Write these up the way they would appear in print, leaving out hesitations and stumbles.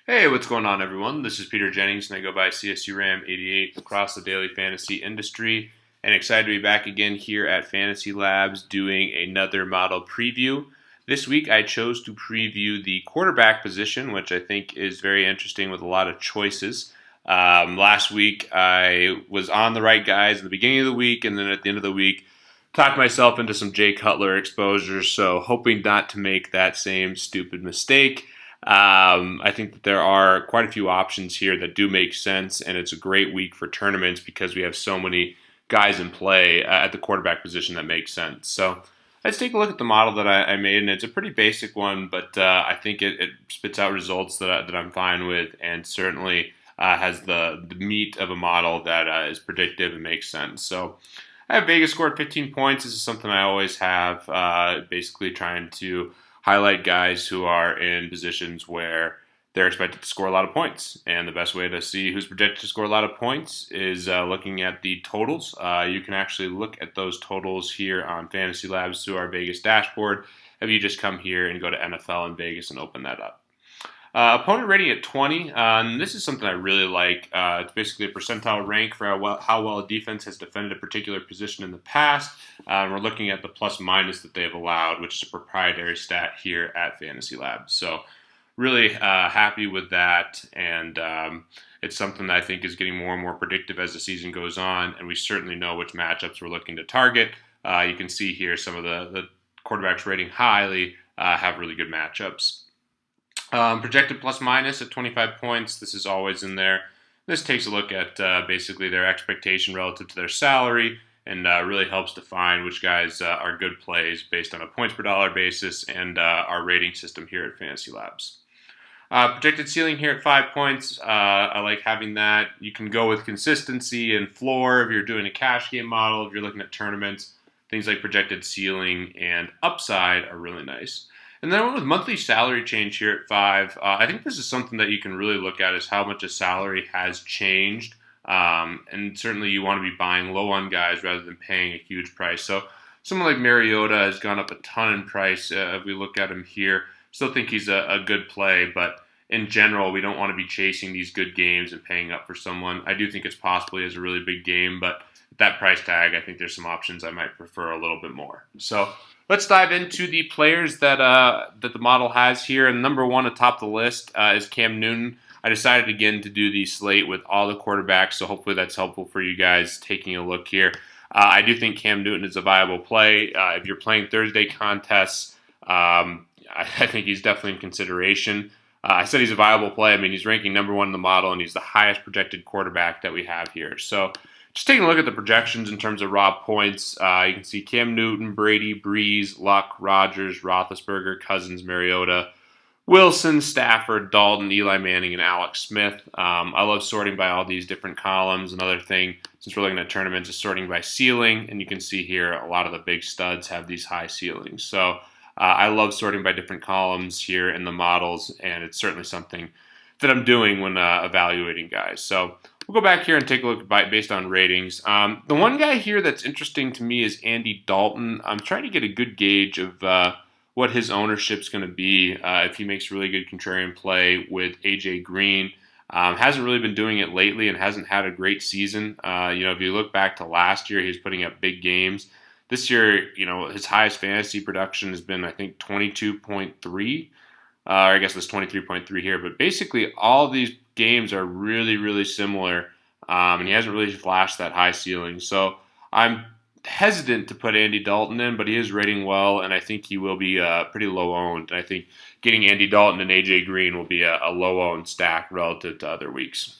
Hey, what's going on, everyone? This is Peter Jennings, and I go by CSURAM88 across the daily fantasy industry. And excited to be back again here at Fantasy Labs doing another model preview. This week, I chose to preview the quarterback position, which I think is very interesting with a lot of choices. Last week, I was on the right guys in the beginning of the week, and then at the end of the week, talked myself into some Jay Cutler exposures. So, hoping not to make that same stupid mistake. I think that there are quite a few options here that do make sense, and it's a great week for tournaments because we have so many guys in play at the quarterback position that make sense. So let's take a look at the model that I made, and it's a pretty basic one, but I think it spits out results that I'm fine with, and certainly has the meat of a model that is predictive and makes sense. So I have Vegas scored 15 points. This is something I always have, basically trying to highlight guys who are in positions where they're expected to score a lot of points. And the best way to see who's projected to score a lot of points is looking at the totals. You can actually look at those totals here on Fantasy Labs through our Vegas dashboard if you just come here and go to NFL in Vegas and open that up. Opponent rating at 20. And this is something I really like. It's basically a percentile rank for how well a defense has defended a particular position in the past. We're looking at the plus minus that they have allowed, which is a proprietary stat here at Fantasy Labs. So really happy with that. And it's something that I think is getting more and more predictive as the season goes on. And we certainly know which matchups we're looking to target. You can see here some of the quarterbacks rating highly have really good matchups. Projected plus minus at 25 points. This is always in there. This takes a look at basically their expectation relative to their salary and really helps define which guys are good plays based on a points per dollar basis and our rating system here at Fantasy Labs. Projected ceiling here at 5 points. I like having that. You can go with consistency and floor if you're doing a cash game model, if you're looking at tournaments. Things like projected ceiling and upside are really nice. And then I went with monthly salary change here at 5. I think this is something that you can really look at is how much a salary has changed. And certainly you want to be buying low on guys rather than paying a huge price. So someone like Mariota has gone up a ton in price. If we look at him here, still think he's a good play. But in general, we don't want to be chasing these good games and paying up for someone. I do think it's possible he has a really big game, but at that price tag, I think there's some options I might prefer a little bit more. So let's dive into the players that the model has here. And number one atop the list is Cam Newton. I decided again to do the slate with all the quarterbacks, so hopefully that's helpful for you guys taking a look here. I do think Cam Newton is a viable play. If you're playing Thursday contests, I think he's definitely in consideration. I said he's a viable play. I mean, he's ranking number one in the model, and he's the highest projected quarterback that we have here. So just taking a look at the projections in terms of raw points, you can see Cam Newton, Brady, Breeze, Luck, Rodgers, Roethlisberger, Cousins, Mariota, Wilson, Stafford, Dalton, Eli Manning, and Alex Smith. I love sorting by all these different columns. Another thing, since we're looking at tournaments, is sorting by ceiling. And you can see here a lot of the big studs have these high ceilings. So I love sorting by different columns here in the models, and it's certainly something that I'm doing when evaluating guys. So we'll go back here and take a look based on ratings. The one guy here that's interesting to me is Andy Dalton. I'm trying to get a good gauge of what his ownership's going to be if he makes really good contrarian play with A.J. Green. Hasn't really been doing it lately and hasn't had a great season. If you look back to last year, he was putting up big games. This year, his highest fantasy production has been, I think, 22.3. I guess it's 23.3 here. But basically, all these games are really, really similar. And he hasn't really flashed that high ceiling. So I'm hesitant to put Andy Dalton in, but he is rating well, and I think he will be pretty low owned. I think getting Andy Dalton and A.J. Green will be a low owned stack relative to other weeks.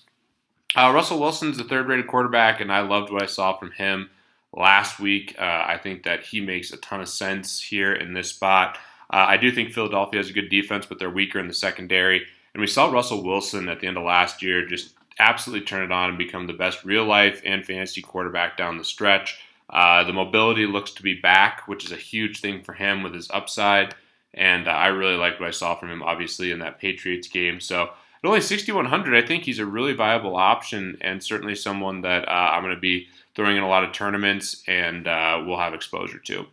Russell Wilson's the third rated quarterback, and I loved what I saw from him last week. I think that he makes a ton of sense here in this spot. I do think Philadelphia has a good defense, but they're weaker in the secondary. And we saw Russell Wilson at the end of last year just absolutely turn it on and become the best real-life and fantasy quarterback down the stretch. The mobility looks to be back, which is a huge thing for him with his upside. And I really liked what I saw from him, obviously, in that Patriots game. So at only 6,100, I think he's a really viable option and certainly someone that I'm going to be throwing in a lot of tournaments and will have exposure to.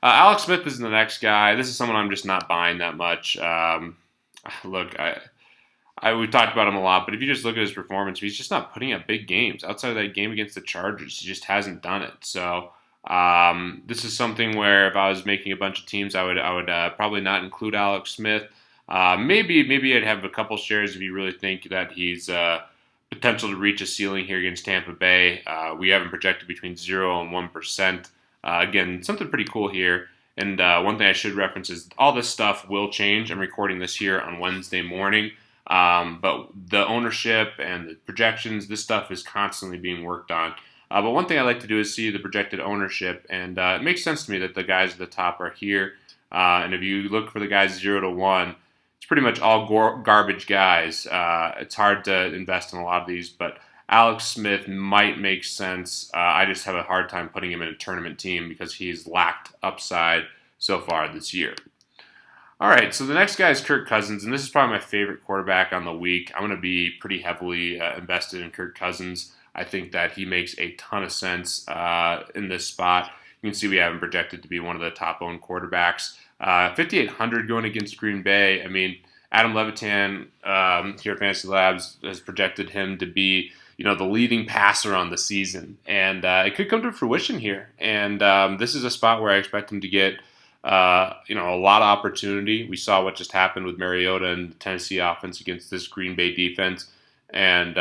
Alex Smith is the next guy. This is someone I'm just not buying that much. Look, we've talked about him a lot, but if you just look at his performance, he's just not putting up big games. Outside of that game against the Chargers, he just hasn't done it. So this is something where if I was making a bunch of teams, I would probably not include Alex Smith. Maybe I'd have a couple shares if you really think that he's potential to reach a ceiling here against Tampa Bay. We have him projected between 0 and 1%. Again, something pretty cool here. And one thing I should reference is all this stuff will change. I'm recording this here on Wednesday morning. But the ownership and the projections, this stuff is constantly being worked on. But one thing I like to do is see the projected ownership. And it makes sense to me that the guys at the top are here. And if you look for the guys 0 to 1, it's pretty much all garbage guys. It's hard to invest in a lot of these, but Alex Smith might make sense. I just have a hard time putting him in a tournament team because he's lacked upside so far this year. All right, so the next guy is Kirk Cousins, and this is probably my favorite quarterback on the week. I'm going to be pretty heavily invested in Kirk Cousins. I think that he makes a ton of sense in this spot. You can see we have him projected to be one of the top-owned quarterbacks. 5,800 going against Green Bay. I mean, Adam Levitan here at FantasyLabs has projected him to be, the leading passer on the season, and it could come to fruition here. And this is a spot where I expect him to get, a lot of opportunity. We saw what just happened with Mariota and the Tennessee offense against this Green Bay defense. And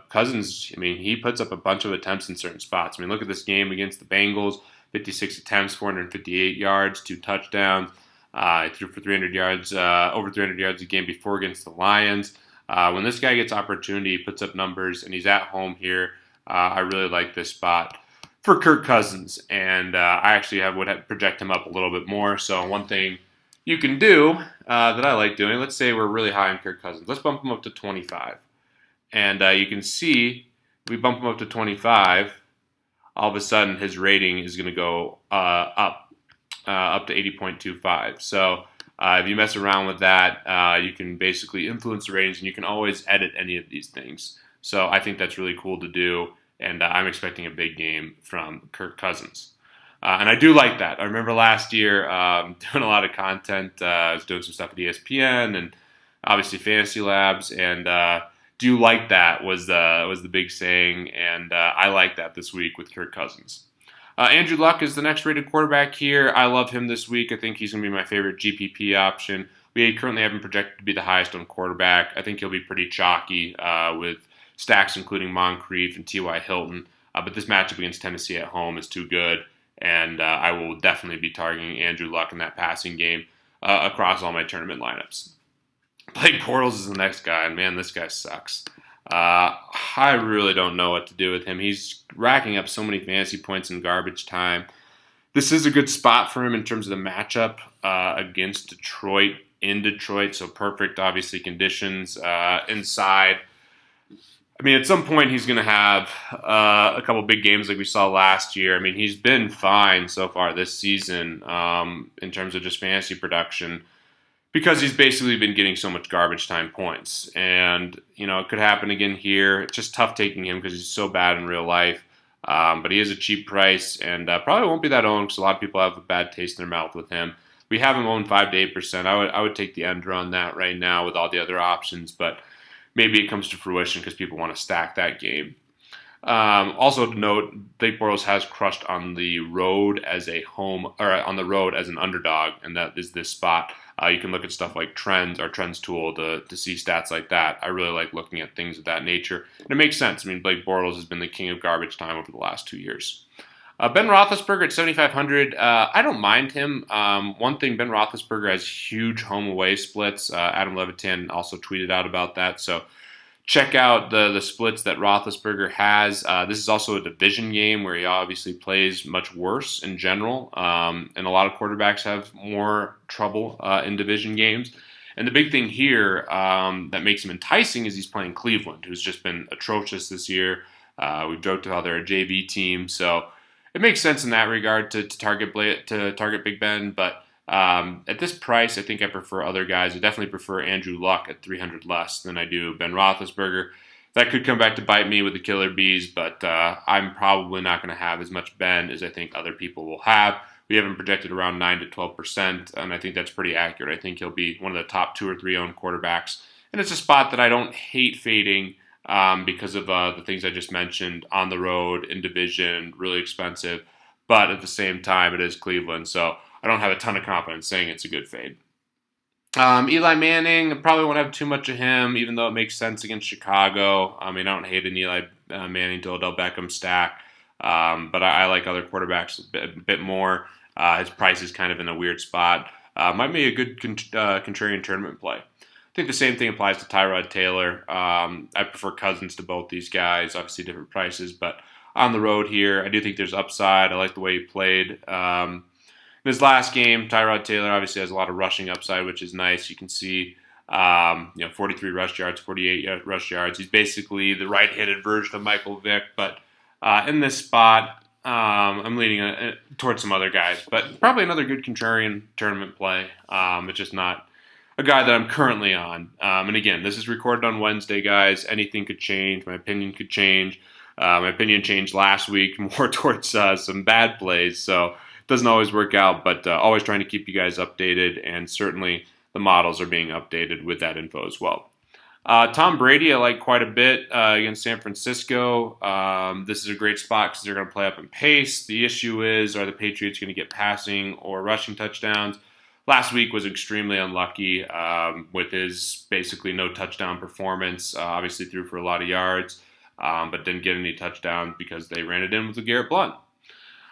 Cousins, he puts up a bunch of attempts in certain spots. Look at this game against the Bengals: 56 attempts, 458 yards, 2 touchdowns. He threw for 300 yards, over 300 yards a game before against the Lions. When this guy gets opportunity, he puts up numbers, and he's at home here. I really like this spot for Kirk Cousins, and I actually would project him up a little bit more. So one thing you can do that I like doing, let's say we're really high on Kirk Cousins. Let's bump him up to 25. And you can see we bump him up to 25, all of a sudden his rating is going to go up to 80.25. So if you mess around with that, you can basically influence the ratings, and you can always edit any of these things. So I think that's really cool to do, and I'm expecting a big game from Kirk Cousins. And I do like that. I remember last year doing a lot of content. I was doing some stuff at ESPN and obviously FantasyLabs, and do you like that was the big saying, and I like that this week with Kirk Cousins. Andrew Luck is the next rated quarterback here. I love him this week. I think he's going to be my favorite GPP option. We currently have him projected to be the highest owned quarterback. I think he'll be pretty chalky with stacks including Moncrief and T.Y. Hilton. But this matchup against Tennessee at home is too good, and I will definitely be targeting Andrew Luck in that passing game across all my tournament lineups. Blake Bortles is the next guy, and man, this guy sucks. I really don't know what to do with him. He's racking up so many fantasy points in garbage time. This is a good spot for him in terms of the matchup against Detroit, in Detroit, so perfect, obviously, conditions inside. At some point he's going to have a couple big games like we saw last year. He's been fine so far this season in terms of just fantasy production, because he's basically been getting so much garbage time points. And, it could happen again here. It's just tough taking him because he's so bad in real life. But he is a cheap price, and probably won't be that owned because a lot of people have a bad taste in their mouth with him. We have him owned 5 to 8%. I would take the under on that right now with all the other options, but maybe it comes to fruition because people want to stack that game. Also to note, Blake Bortles has crushed on the road as an underdog, and that is this spot. You can look at stuff like Trends, our Trends tool, to see stats like that. I really like looking at things of that nature, and it makes sense. Blake Bortles has been the king of garbage time over the last 2 years. Ben Roethlisberger at 7,500. I don't mind him. One thing, Ben Roethlisberger has huge home-away splits. Adam Levitan also tweeted out about that, so check out the splits that Roethlisberger has. This is also a division game where he obviously plays much worse in general, and a lot of quarterbacks have more trouble in division games. And the big thing here that makes him enticing is he's playing Cleveland, who's just been atrocious this year. We've joked about they're a JV team, so it makes sense in that regard to target Big Ben, but at this price, I think I prefer other guys. I definitely prefer Andrew Luck at 300 less than I do Ben Roethlisberger. That could come back to bite me with the killer bees, but I'm probably not going to have as much Ben as I think other people will have. We have him projected around 9 to 12%, and I think that's pretty accurate. I think he'll be one of the top 2 or 3 owned quarterbacks And it's a spot that I don't hate fading because of the things I just mentioned on the road, in division, really expensive. But at the same time, it is Cleveland, so I don't have a ton of confidence saying it's a good fade. Eli Manning, I probably won't have too much of him, even though it makes sense against Chicago. I mean, I don't hate an Eli Manning to Odell Beckham stack, but I like other quarterbacks a bit more. His price is kind of in a weird spot. Might be a good contrarian tournament play. I think the same thing applies to Tyrod Taylor. I prefer Cousins to both these guys, obviously different prices, but on the road here, I do think there's upside. I like the way he played. In his last game, Tyrod Taylor obviously has a lot of rushing upside, which is nice. You can see, 43 rush yards, 48 rush yards. He's basically the right-handed version of Michael Vick, but in this spot, I'm leaning towards some other guys, but probably another good contrarian tournament play. It's just not a guy that I'm currently on. And again, this is recorded on Wednesday, guys. Anything could change. My opinion could change. My opinion changed last week more towards some bad plays, so it doesn't always work out, but always trying to keep you guys updated, and certainly the models are being updated with that info as well. Tom Brady, I like quite a bit against San Francisco. This is a great spot because they're going to play up in pace. The issue is, are the Patriots going to get passing or rushing touchdowns? Last week was extremely unlucky with his basically no touchdown performance. Obviously threw for a lot of yards, but didn't get any touchdowns because they ran it in with LeGarrette Blount.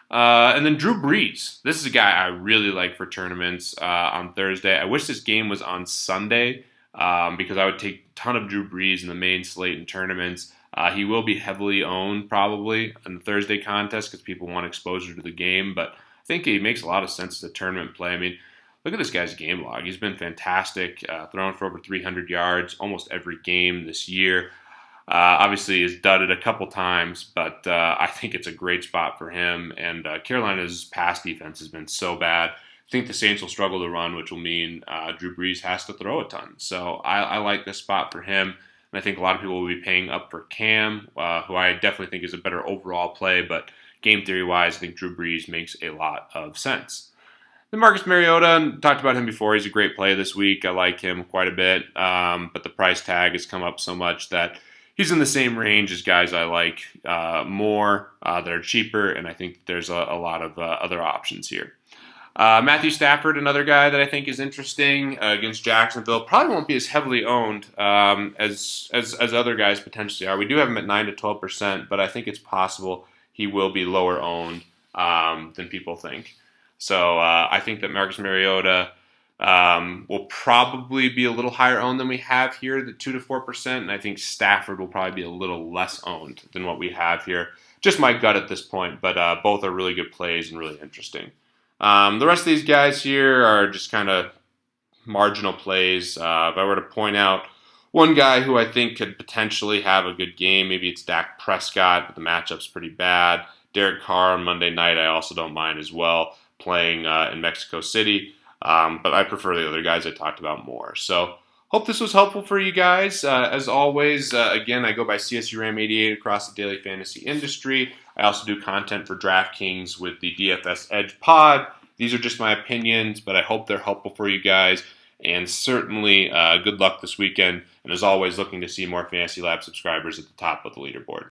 And then Drew Brees. This is a guy I really like for tournaments on Thursday. I wish this game was on Sunday because I would take a ton of Drew Brees in the main slate in tournaments. He will be heavily owned probably in the Thursday contest because people want exposure to the game, but I think he makes a lot of sense as a tournament play. I mean, look at this guy's game log. He's been fantastic, throwing for over 300 yards almost every game this year. Obviously, he's dudded a couple times, but I think it's a great spot for him. And Carolina's pass defense has been so bad. I think the Saints will struggle to run, which will mean Drew Brees has to throw a ton. So I like this spot for him. And I think a lot of people will be paying up for Cam, who I definitely think is a better overall play. But game theory-wise, I think Drew Brees makes a lot of sense. Then Marcus Mariota, talked about him before. He's a great play this week. I like him quite a bit. But the price tag has come up so much that he's in the same range as guys I like more that are cheaper, and I think there's a lot of other options here. Matthew Stafford, another guy that I think is interesting against Jacksonville. Probably won't be as heavily owned as other guys potentially are. We do have him at 9 to 12%, but I think it's possible he will be lower owned than people think. So I think that Marcus Mariota will probably be a little higher owned than we have here, the 2 to 4%, and I think Stafford will probably be a little less owned than what we have here. Just my gut at this point, but both are really good plays and really interesting. The rest of these guys here are just kind of marginal plays. If I were to point out one guy who I think could potentially have a good game, maybe it's Dak Prescott, but the matchup's pretty bad. Derek Carr on Monday night, I also don't mind as well, playing in Mexico City. But I prefer the other guys I talked about more. So hope this was helpful for you guys. As always, again, I go by CSURAM88 across the daily fantasy industry. I also do content for DraftKings with the DFS Edge Pod. These are just my opinions, but I hope they're helpful for you guys. And certainly good luck this weekend. And as always, looking to see more Fantasy Lab subscribers at the top of the leaderboard.